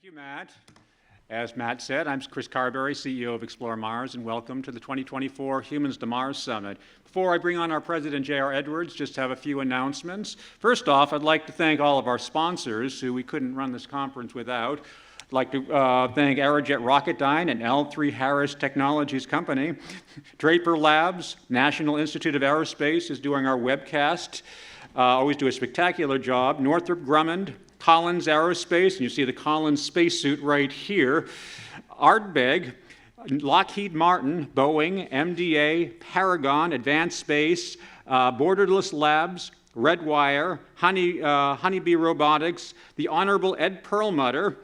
Thank you, Matt. As Matt said, I'm Chris Carberry, CEO of Explore Mars, and welcome to the 2024 Humans to Mars Summit. Before I bring on our president, J.R. Edwards, just have a few announcements. First off, I'd like to thank all of our sponsors who we couldn't run this conference without. I'd like to thank Aerojet Rocketdyne and L3Harris Technologies Company. Draper Labs, National Institute of Aerospace is doing our webcast. Always do a spectacular job. Northrop Grumman, Collins Aerospace, and you see the Collins spacesuit right here. Ardbeg, Lockheed Martin, Boeing, MDA, Paragon, Advanced Space, Borderless Labs, Redwire, Honeybee Robotics, the Honorable Ed Perlmutter,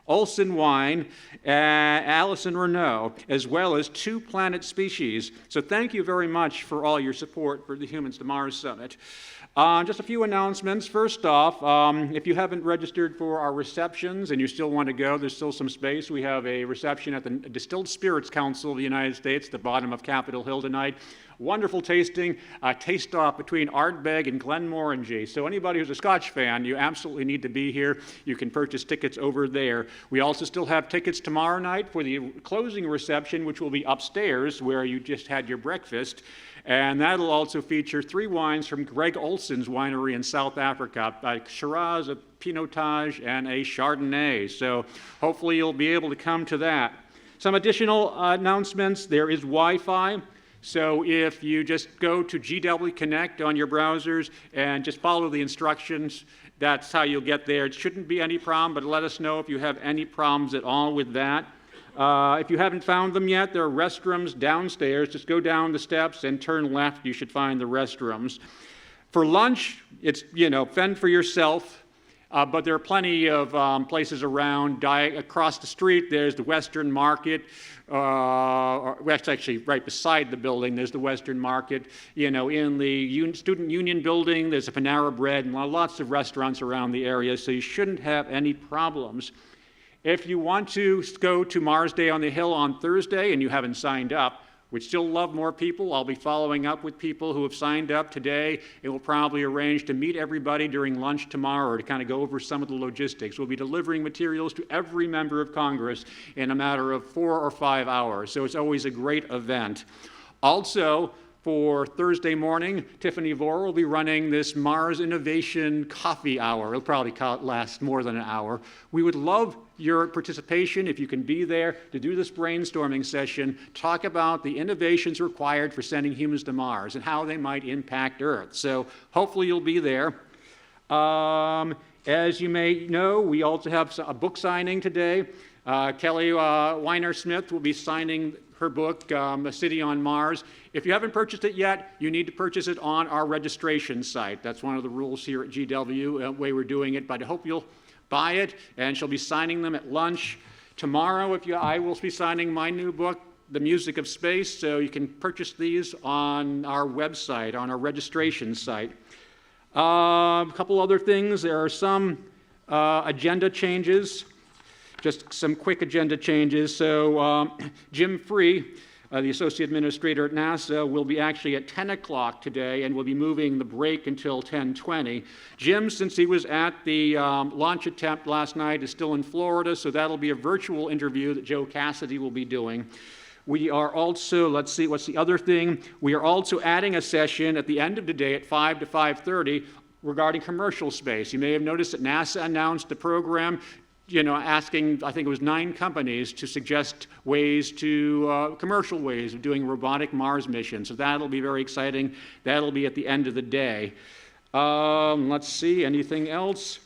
Olson Wine, Allison Renault, as well as Two Planet Species. So thank you very much for all your support for the Humans to Mars Summit. Just a few announcements. First off, if you haven't registered for our receptions and you still want to go, there's still some space. We have a reception at the Distilled Spirits Council of the United States, at the bottom of Capitol Hill tonight. Wonderful tasting, taste-off between Ardbeg and Glenmorangie. So anybody who's a Scotch fan, you absolutely need to be here. You can purchase tickets over there. We also still have tickets tomorrow night for the closing reception, which will be upstairs where you just had your breakfast. And that'll also feature 3 wines from Greg Olson's winery in South Africa, a Shiraz, a Pinotage, and a Chardonnay. So hopefully you'll be able to come to that. Some additional announcements. There is Wi-Fi. So if you just go to GW Connect on your browsers and just follow the instructions, that's how you'll get there. It shouldn't be any problem, but let us know if you have any problems at all with that. If you haven't found them yet, there are restrooms downstairs. Just go down the steps and turn left. You should find the restrooms. For lunch, it's, fend for yourself. But there are plenty of places around. Across the street, there's the Western Market. That's actually right beside the building. There's the Western Market. In the Student Union building, there's a Panera Bread and lots of restaurants around the area, so you shouldn't have any problems. If you want to go to Mars Day on the Hill on Thursday and you haven't signed up, we'd still love more people. I'll be following up with people who have signed up today, and we'll probably arrange to meet everybody during lunch tomorrow to kind of go over some of the logistics. We'll be delivering materials to every member of Congress in a matter of 4 or 5 hours, so it's always a great event. Also, for Thursday morning, Tiffany Vora will be running this Mars Innovation Coffee Hour. It'll probably last more than an hour. We would love your participation, if you can be there, to do this brainstorming session, talk about the innovations required for sending humans to Mars and how they might impact Earth. So hopefully you'll be there. As you may know, we also have a book signing today. Kelly Weiner-Smith will be signing her book, A City on Mars. If you haven't purchased it yet, you need to purchase it on our registration site. That's one of the rules here at GW, the way we're doing it, but I hope you'll buy it, and she'll be signing them at lunch. Tomorrow, I will be signing my new book, The Music of Space, so you can purchase these on our website, on our registration site. A couple other things. There are some agenda changes. Just some quick agenda changes. So Jim Free, the Associate Administrator at NASA, will be actually at 10 o'clock today, and we'll be moving the break until 10:20. Jim, since he was at the launch attempt last night, is still in Florida, so that'll be a virtual interview that Joe Cassidy will be doing. We are also, let's see, what's the other thing? We are also adding a session at the end of the day at 5 to 5:30 regarding commercial space. You may have noticed that NASA announced a program asking, I think it was 9 companies to suggest ways to, commercial ways of doing robotic Mars missions. So that'll be very exciting. That'll be at the end of the day. Let's see, anything else?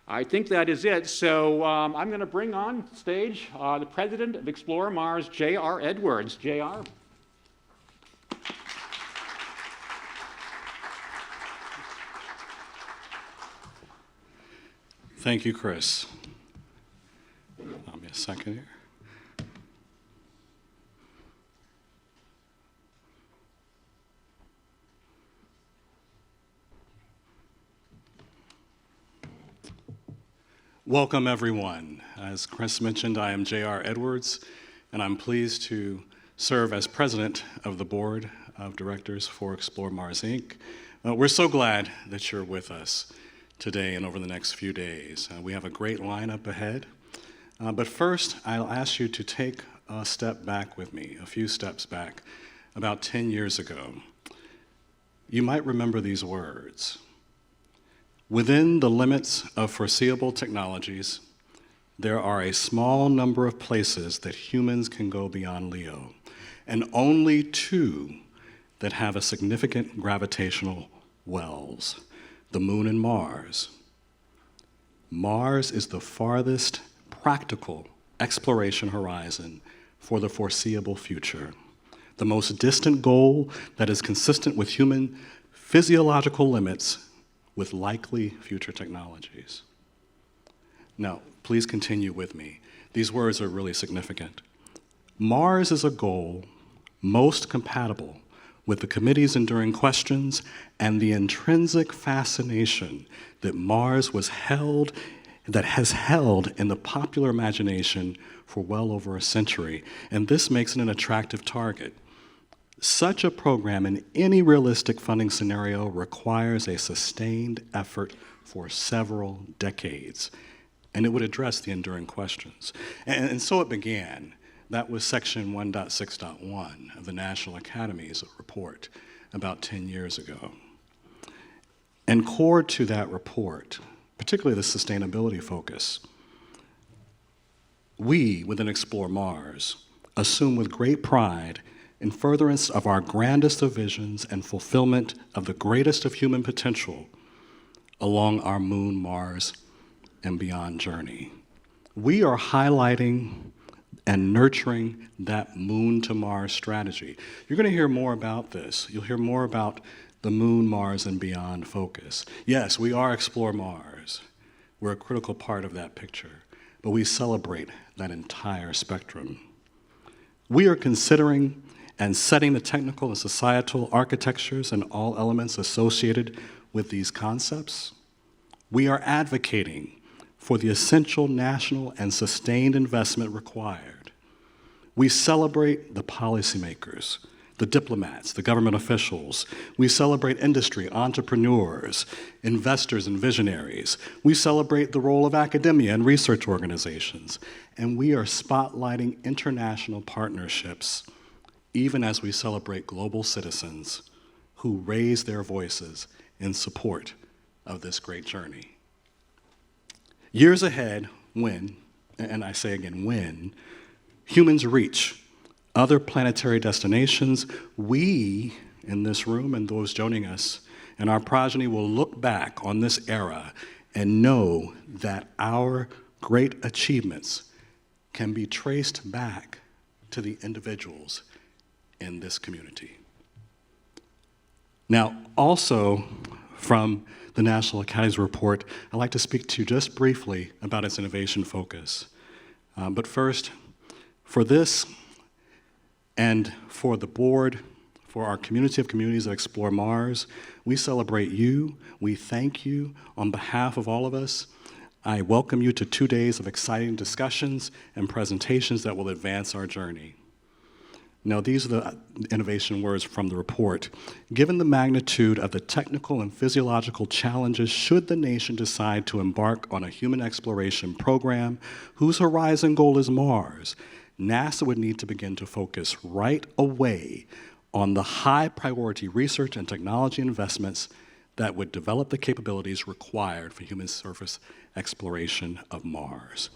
I think that is it. So I'm going to bring on stage the president of Explore Mars, J.R. Edwards. J.R. Thank you, Chris. Give me a second here. Welcome, everyone. As Chris mentioned, I am J.R. Edwards, and I'm pleased to serve as president of the board of directors for Explore Mars, Inc. We're so glad that you're with us today and over the next few days. We have a great lineup ahead. But first, I'll ask you to take a step back with me, a few steps back, about 10 years ago. You might remember these words. Within the limits of foreseeable technologies, there are a small number of places that humans can go beyond LEO, and only two that have a significant gravitational wells, the Moon and Mars. Mars is the farthest practical exploration horizon for the foreseeable future, the most distant goal that is consistent with human physiological limits with likely future technologies. Now, please continue with me. These words are really significant. Mars is a goal most compatible with the committee's enduring questions and the intrinsic fascination that Mars has held in the popular imagination for well over a century, and this makes it an attractive target. Such a program in any realistic funding scenario requires a sustained effort for several decades, and it would address the enduring questions. And so it began. That was section 1.6.1 of the National Academy's report about 10 years ago. And core to that report, particularly the sustainability focus, we, within Explore Mars, assume with great pride in furtherance of our grandest of visions and fulfillment of the greatest of human potential along our Moon, Mars, and beyond journey. We are highlighting and nurturing that Moon to Mars strategy. You're going to hear more about this. You'll hear more about the Moon, Mars, and beyond focus. Yes, we are Explore Mars. We're a critical part of that picture, but we celebrate that entire spectrum. We are considering and setting the technical and societal architectures and all elements associated with these concepts. We are advocating for the essential national and sustained investment required. We celebrate the policymakers, the diplomats, the government officials. We celebrate industry, entrepreneurs, investors, and visionaries. We celebrate the role of academia and research organizations. And we are spotlighting international partnerships, even as we celebrate global citizens who raise their voices in support of this great journey. Years ahead, when, and I say again, when, humans reach other planetary destinations, we in this room and those joining us and our progeny will look back on this era and know that our great achievements can be traced back to the individuals in this community. Now, also from the National Academy's report, I'd like to speak to you just briefly about its innovation focus. But first, for this and for the board, for our community of communities that Explore Mars, we celebrate you, we thank you on behalf of all of us. I welcome you to 2 days of exciting discussions and presentations that will advance our journey. Now, these are the innovation words from the report. Given the magnitude of the technical and physiological challenges, should the nation decide to embark on a human exploration program whose horizon goal is Mars, NASA would need to begin to focus right away on the high priority research and technology investments that would develop the capabilities required for human surface exploration of Mars.